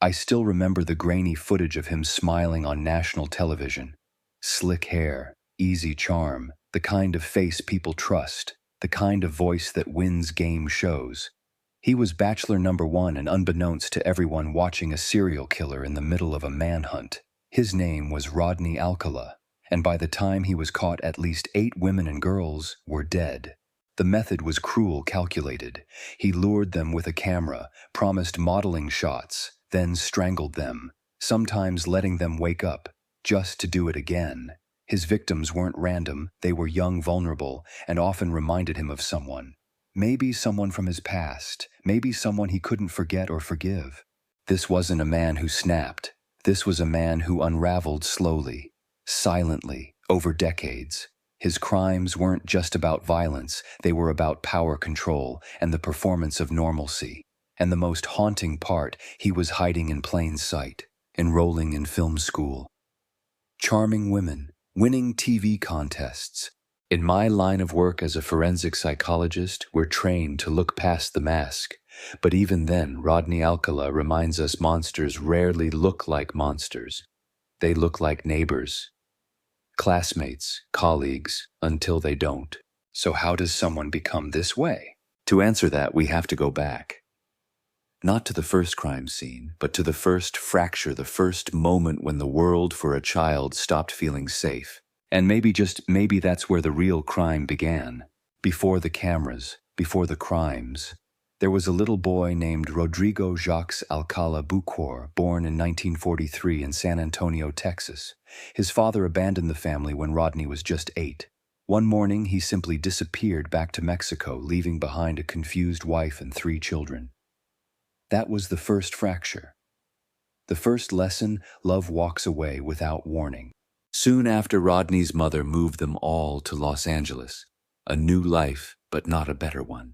I still remember the grainy footage of him smiling on national television. Slick hair, easy charm, the kind of face people trust, the kind of voice that wins game shows. He was bachelor number one and unbeknownst to everyone watching a serial killer in the middle of a manhunt. His name was Rodney Alcala, and by the time he was caught, at least 8 women and girls were dead. The method was cruel, calculated. He lured them with a camera, promised modeling shots, then strangled them, sometimes letting them wake up, just to do it again. His victims weren't random, they were young, vulnerable, and often reminded him of someone. Maybe someone from his past, maybe someone he couldn't forget or forgive. This wasn't a man who snapped. This was a man who unraveled slowly, silently, over decades. His crimes weren't just about violence, they were about power control and the performance of normalcy. And the most haunting part, he was hiding in plain sight, enrolling in film school. Charming women, winning TV contests. In my line of work as a forensic psychologist, we're trained to look past the mask. But even then, Rodney Alcala reminds us monsters rarely look like monsters. They look like neighbors, classmates, colleagues, until they don't. So how does someone become this way? To answer that, we have to go back. Not to the first crime scene, but to the first fracture, the first moment when the world for a child stopped feeling safe. And maybe, just maybe, that's where the real crime began. Before the cameras, before the crimes. There was a little boy named Rodrigo Jacques Alcala Bucor, born in 1943 in San Antonio, Texas. His father abandoned the family when Rodney was just 8. One morning, he simply disappeared back to Mexico, leaving behind a confused wife and 3 children. That was the first fracture. The first lesson: love walks away without warning. Soon after, Rodney's mother moved them all to Los Angeles. A new life, but not a better one.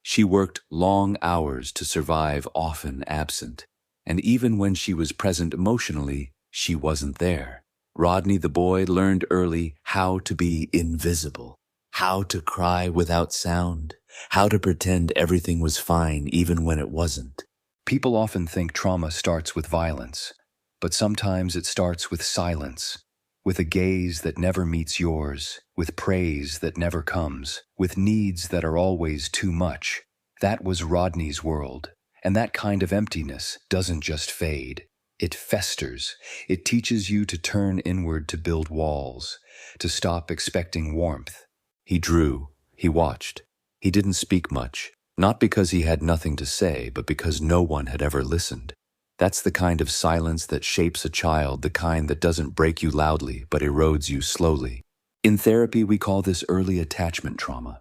She worked long hours to survive, often absent. And even when she was present emotionally, she wasn't there. Rodney, the boy, learned early how to be invisible, how to cry without sound, how to pretend everything was fine even when it wasn't. People often think trauma starts with violence, but sometimes it starts with silence. With a gaze that never meets yours, with praise that never comes, with needs that are always too much. That was Rodney's world, and that kind of emptiness doesn't just fade. It festers. It teaches you to turn inward to build walls, to stop expecting warmth. He drew, he watched. He didn't speak much, not because he had nothing to say, but because no one had ever listened. That's the kind of silence that shapes a child, the kind that doesn't break you loudly, but erodes you slowly. In therapy, we call this early attachment trauma.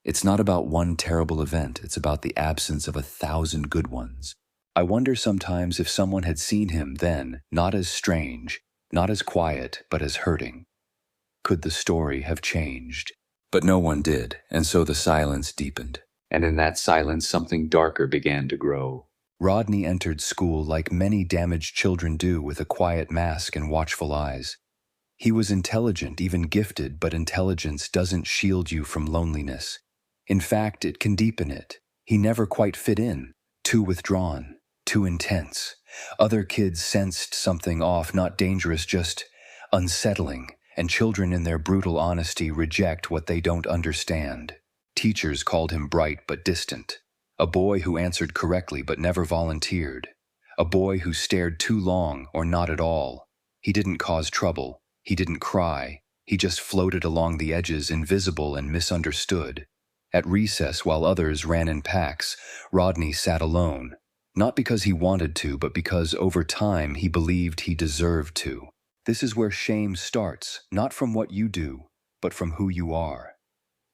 It's not about one terrible event, it's about the absence of 1,000 good ones. I wonder sometimes if someone had seen him then, not as strange, not as quiet, but as hurting. Could the story have changed? But no one did, and so the silence deepened. And in that silence, something darker began to grow. Rodney entered school like many damaged children do, with a quiet mask and watchful eyes. He was intelligent, even gifted, but intelligence doesn't shield you from loneliness. In fact, it can deepen it. He never quite fit in, too withdrawn, too intense. Other kids sensed something off, not dangerous, just unsettling, and children in their brutal honesty reject what they don't understand. Teachers called him bright but distant. A boy who answered correctly but never volunteered. A boy who stared too long or not at all. He didn't cause trouble. He didn't cry. He just floated along the edges, invisible and misunderstood. At recess, while others ran in packs, Rodney sat alone. Not because he wanted to, but because over time he believed he deserved to. This is where shame starts, not from what you do, but from who you are.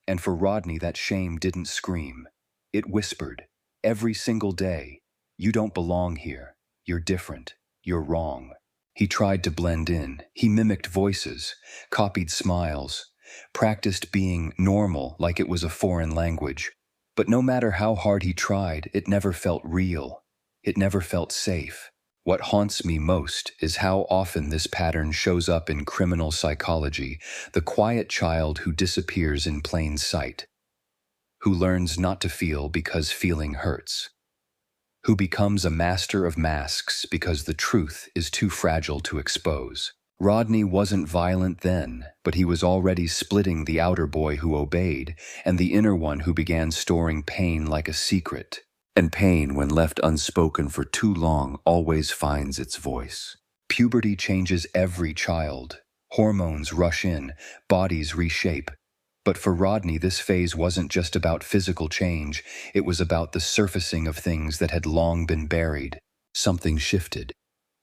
And for Rodney, that shame didn't scream. It whispered, every single day, you don't belong here, you're different, you're wrong. He tried to blend in. He mimicked voices, copied smiles, practiced being normal like it was a foreign language. But no matter how hard he tried, it never felt real. It never felt safe. What haunts me most is how often this pattern shows up in criminal psychology, the quiet child who disappears in plain sight, who learns not to feel because feeling hurts, who becomes a master of masks because the truth is too fragile to expose. Rodney wasn't violent then, but he was already splitting the outer boy who obeyed and the inner one who began storing pain like a secret. And pain, when left unspoken for too long, always finds its voice. Puberty changes every child. Hormones rush in, bodies reshape. But for Rodney, this phase wasn't just about physical change, it was about the surfacing of things that had long been buried. Something shifted.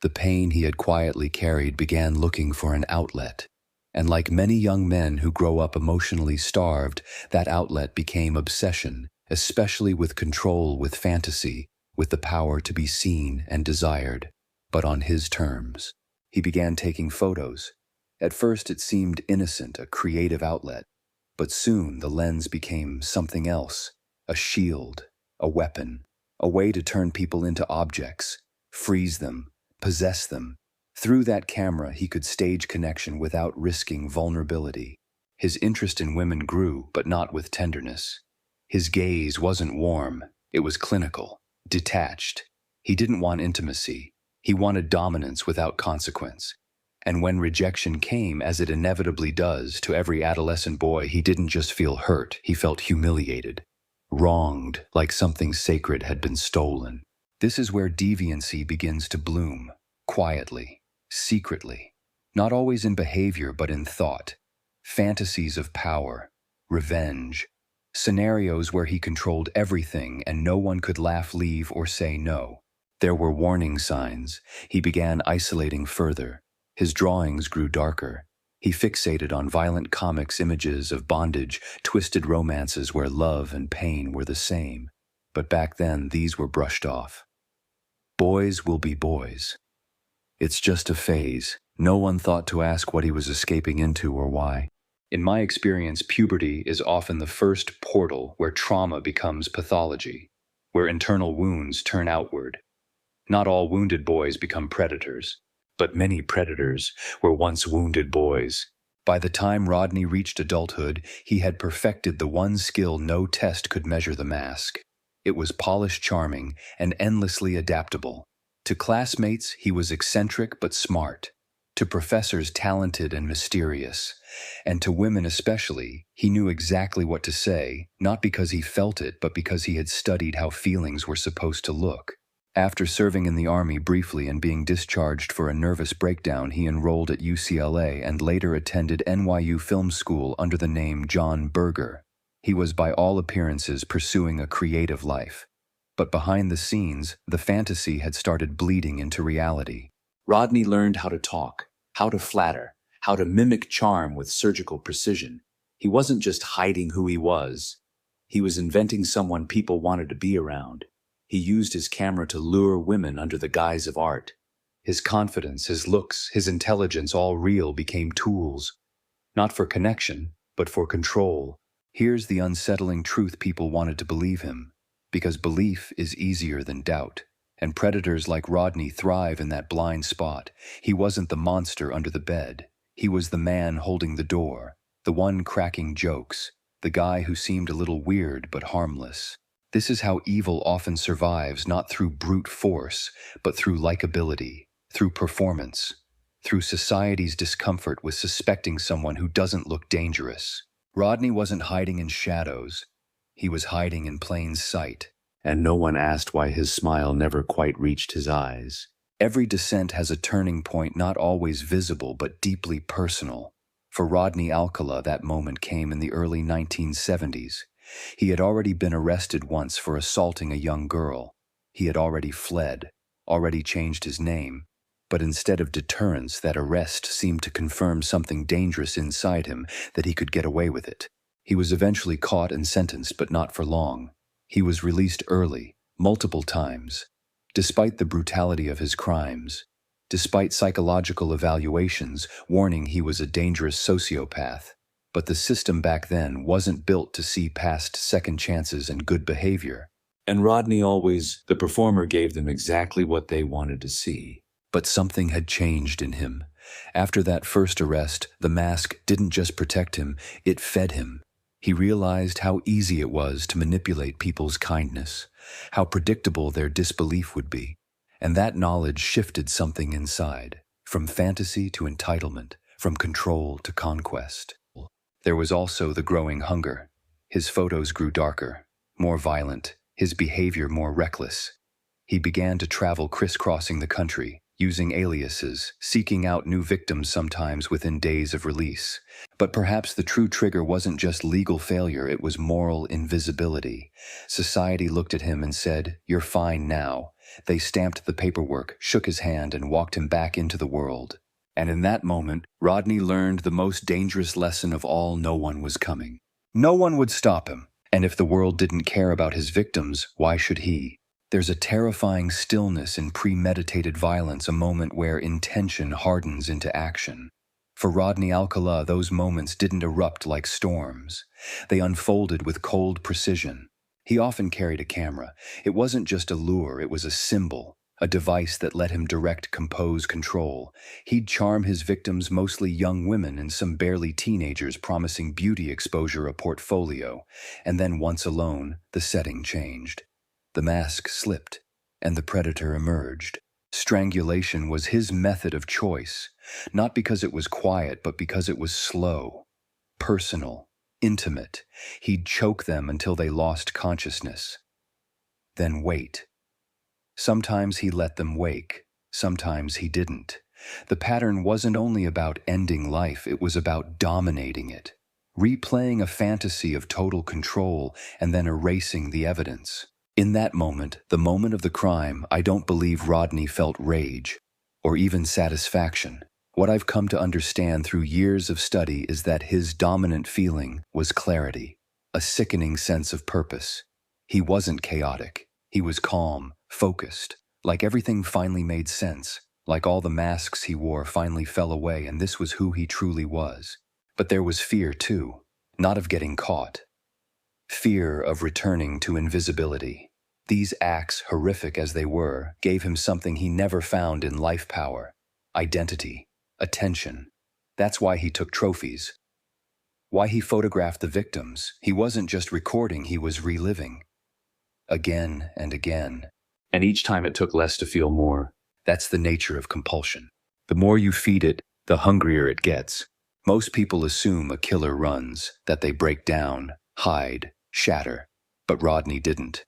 The pain he had quietly carried began looking for an outlet. And like many young men who grow up emotionally starved, that outlet became obsession, especially with control, with fantasy, with the power to be seen and desired, but on his terms. He began taking photos. At first it seemed innocent, a creative outlet, but soon the lens became something else, a shield, a weapon, a way to turn people into objects, freeze them, possess them. Through that camera he could stage connection without risking vulnerability. His interest in women grew, but not with tenderness. His gaze wasn't warm, it was clinical, detached. He didn't want intimacy, he wanted dominance without consequence. And when rejection came, as it inevitably does to every adolescent boy, he didn't just feel hurt, he felt humiliated, wronged, like something sacred had been stolen. This is where deviancy begins to bloom, quietly, secretly, not always in behavior but in thought. Fantasies of power, revenge, scenarios where he controlled everything and no one could laugh, leave, or say no. There were warning signs. He began isolating further. His drawings grew darker. He fixated on violent comics, images of bondage, twisted romances where love and pain were the same. But back then, these were brushed off. Boys will be boys. It's just a phase. No one thought to ask what he was escaping into or why. In my experience, puberty is often the first portal where trauma becomes pathology, where internal wounds turn outward. Not all wounded boys become predators, but many predators were once wounded boys. By the time Rodney reached adulthood, he had perfected the one skill no test could measure: the mask. It was polished, charming, and endlessly adaptable. To classmates, he was eccentric but smart. To professors, talented and mysterious. And to women especially, he knew exactly what to say, not because he felt it, but because he had studied how feelings were supposed to look. After serving in the Army briefly and being discharged for a nervous breakdown, he enrolled at UCLA and later attended NYU Film School under the name John Berger. He was by all appearances pursuing a creative life. But behind the scenes, the fantasy had started bleeding into reality. Rodney learned how to talk, how to flatter, how to mimic charm with surgical precision. He wasn't just hiding who he was inventing someone people wanted to be around. He used his camera to lure women under the guise of art. His confidence, his looks, his intelligence, all real, became tools, not for connection, but for control. Here's the unsettling truth: people wanted to believe him, because belief is easier than doubt. And predators like Rodney thrive in that blind spot. He wasn't the monster under the bed. He was the man holding the door, the one cracking jokes, the guy who seemed a little weird but harmless. This is how evil often survives, not through brute force, but through likability, through performance, through society's discomfort with suspecting someone who doesn't look dangerous. Rodney wasn't hiding in shadows. He was hiding in plain sight. And no one asked why his smile never quite reached his eyes. Every descent has a turning point, not always visible, but deeply personal. For Rodney Alcala, that moment came in the early 1970s. He had already been arrested once for assaulting a young girl. He had already fled, already changed his name. But instead of deterrence, that arrest seemed to confirm something dangerous inside him, that he could get away with it. He was eventually caught and sentenced, but not for long. He was released early, multiple times. Despite the brutality of his crimes, despite psychological evaluations warning he was a dangerous sociopath. But the system back then wasn't built to see past second chances and good behavior. And Rodney always, the performer, gave them exactly what they wanted to see. But something had changed in him. After that first arrest, the mask didn't just protect him, it fed him. He realized how easy it was to manipulate people's kindness, how predictable their disbelief would be, and that knowledge shifted something inside, from fantasy to entitlement, from control to conquest. There was also the growing hunger. His photos grew darker, more violent, his behavior more reckless. He began to travel crisscrossing the country, using aliases, seeking out new victims sometimes within days of release. But perhaps the true trigger wasn't just legal failure, it was moral invisibility. Society looked at him and said, "You're fine now." They stamped the paperwork, shook his hand, and walked him back into the world. And in that moment, Rodney learned the most dangerous lesson of all: no one was coming. No one would stop him. And if the world didn't care about his victims, why should he? There's a terrifying stillness in premeditated violence, a moment where intention hardens into action. For Rodney Alcala, those moments didn't erupt like storms. They unfolded with cold precision. He often carried a camera. It wasn't just a lure, it was a symbol, a device that let him direct, compose, control. He'd charm his victims, mostly young women and some barely teenagers, promising beauty exposure, a portfolio. And then once alone, the setting changed. The mask slipped, and the predator emerged. Strangulation was his method of choice, not because it was quiet, but because it was slow, personal, intimate. He'd choke them until they lost consciousness. Then wait. Sometimes he let them wake, sometimes he didn't. The pattern wasn't only about ending life, it was about dominating it, replaying a fantasy of total control and then erasing the evidence. In that moment, the moment of the crime, I don't believe Rodney felt rage or even satisfaction. What I've come to understand through years of study is that his dominant feeling was clarity, a sickening sense of purpose. He wasn't chaotic. He was calm, focused, like everything finally made sense, like all the masks he wore finally fell away, and this was who he truly was. But there was fear too, not of getting caught. Fear of returning to invisibility. These acts, horrific as they were, gave him something he never found in life: power, identity, attention. That's why he took trophies. Why he photographed the victims. He wasn't just recording, he was reliving. Again and again. And each time it took less to feel more. That's the nature of compulsion. The more you feed it, the hungrier it gets. Most people assume a killer runs, that they break down, hide, shatter. But Rodney didn't.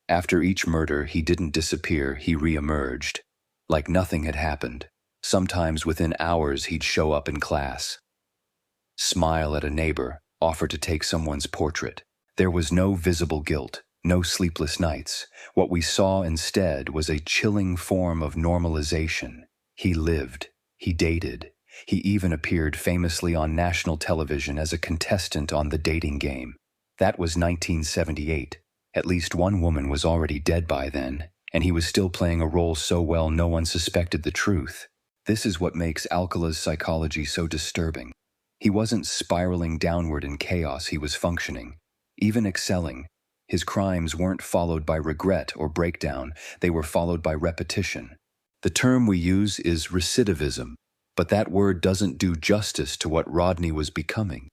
After each murder, he didn't disappear, he re-emerged. Like nothing had happened. Sometimes within hours he'd show up in class. Smile at a neighbor, offer to take someone's portrait. There was no visible guilt, no sleepless nights. What we saw instead was a chilling form of normalization. He lived, he dated, he even appeared famously on national television as a contestant on The Dating Game. That was 1978. At least one woman was already dead by then, and he was still playing a role so well no one suspected the truth. This is what makes Alcala's psychology so disturbing. He wasn't spiraling downward in chaos, he was functioning, even excelling. His crimes weren't followed by regret or breakdown, they were followed by repetition. The term we use is recidivism, but that word doesn't do justice to what Rodney was becoming.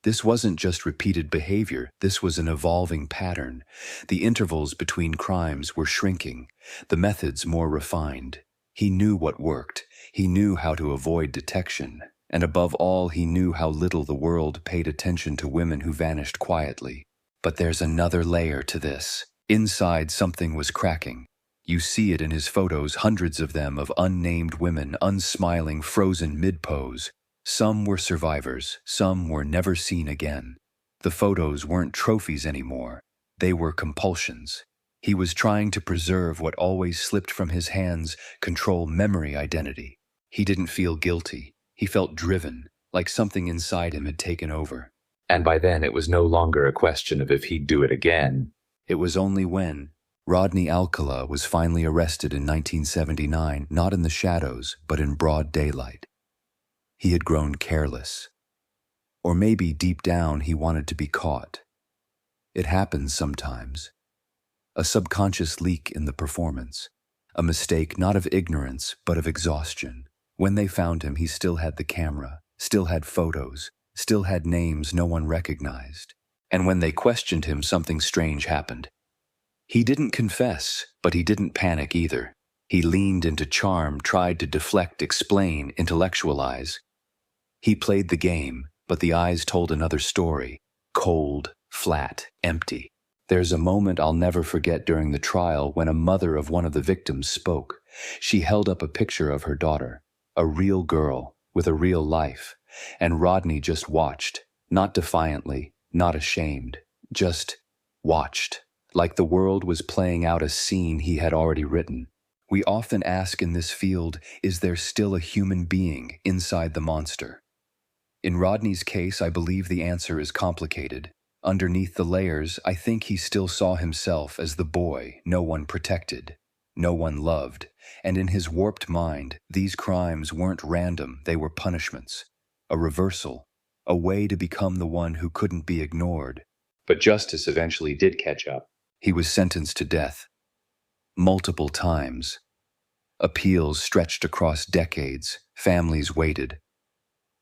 This wasn't just repeated behavior, this was an evolving pattern. The intervals between crimes were shrinking, the methods more refined. He knew what worked, he knew how to avoid detection, and above all, he knew how little the world paid attention to women who vanished quietly. But there's another layer to this. Inside, something was cracking. You see it in his photos, hundreds of them, of unnamed women, unsmiling, frozen mid-pose. Some were survivors, some were never seen again. The photos weren't trophies anymore. They were compulsions. He was trying to preserve what always slipped from his hands, control memory, identity. He didn't feel guilty. He felt driven, like something inside him had taken over. And by then it was no longer a question of if he'd do it again. It was only when Rodney Alcala was finally arrested in 1979, not in the shadows, but in broad daylight. He had grown careless. Or maybe deep down he wanted to be caught. It happens sometimes. A subconscious leak in the performance. A mistake not of ignorance, but of exhaustion. When they found him, he still had the camera, still had photos, still had names no one recognized. And when they questioned him, something strange happened. He didn't confess, but he didn't panic either. He leaned into charm, tried to deflect, explain, intellectualize. He played the game, but the eyes told another story. Cold, flat, empty. There's a moment I'll never forget during the trial when a mother of one of the victims spoke. She held up a picture of her daughter, a real girl with a real life, and Rodney just watched, not defiantly, not ashamed, just watched, like the world was playing out a scene he had already written. We often ask in this field, is there still a human being inside the monster? In Rodney's case, I believe the answer is complicated. Underneath the layers, I think he still saw himself as the boy no one protected, no one loved, and in his warped mind, these crimes weren't random, they were punishments, a reversal, a way to become the one who couldn't be ignored. But justice eventually did catch up. He was sentenced to death. Multiple times. Appeals stretched across decades, families waited.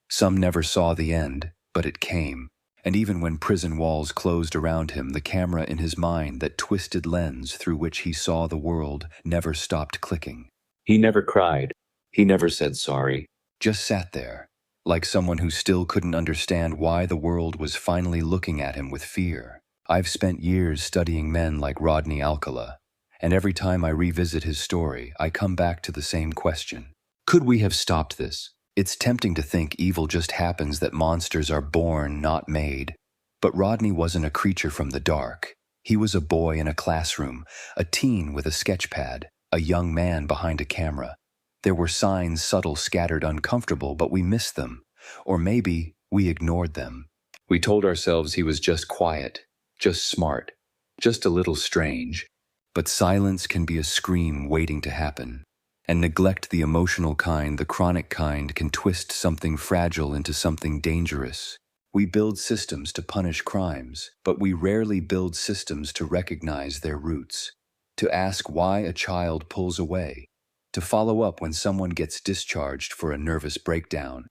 Some never saw the end, but it came. And even when prison walls closed around him, the camera in his mind, that twisted lens through which he saw the world, never stopped clicking. He never cried. He never said sorry. Just sat there, like someone who still couldn't understand why the world was finally looking at him with fear. I've spent years studying men like Rodney Alcala, and every time I revisit his story, I come back to the same question. Could we have stopped this? It's tempting to think evil just happens, that monsters are born, not made. But Rodney wasn't a creature from the dark. He was a boy in a classroom, a teen with a sketch pad, a young man behind a camera. There were signs, subtle, scattered, uncomfortable, but we missed them. Or maybe we ignored them. We told ourselves he was just quiet, just smart, just a little strange. But silence can be a scream waiting to happen. And neglect, the emotional kind, the chronic kind, can twist something fragile into something dangerous. We build systems to punish crimes, but we rarely build systems to recognize their roots, to ask why a child pulls away, to follow up when someone gets discharged for a nervous breakdown,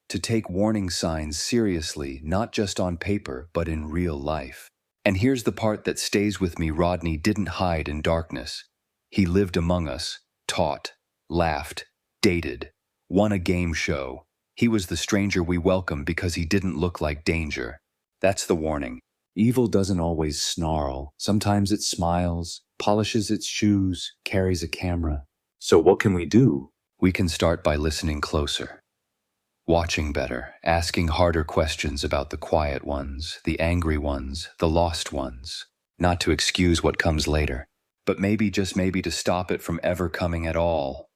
to take warning signs seriously, not just on paper, but in real life. And here's the part that stays with me. Rodney didn't hide in darkness. He lived among us, taught, laughed, dated, won a game show. He was the stranger we welcome because he didn't look like danger. That's the warning. Evil doesn't always snarl. Sometimes it smiles, polishes its shoes, carries a camera. So what can we do? We can start by listening closer, watching better, asking harder questions about the quiet ones, the angry ones, the lost ones. Not to excuse what comes later, but maybe, just maybe, to stop it from ever coming at all.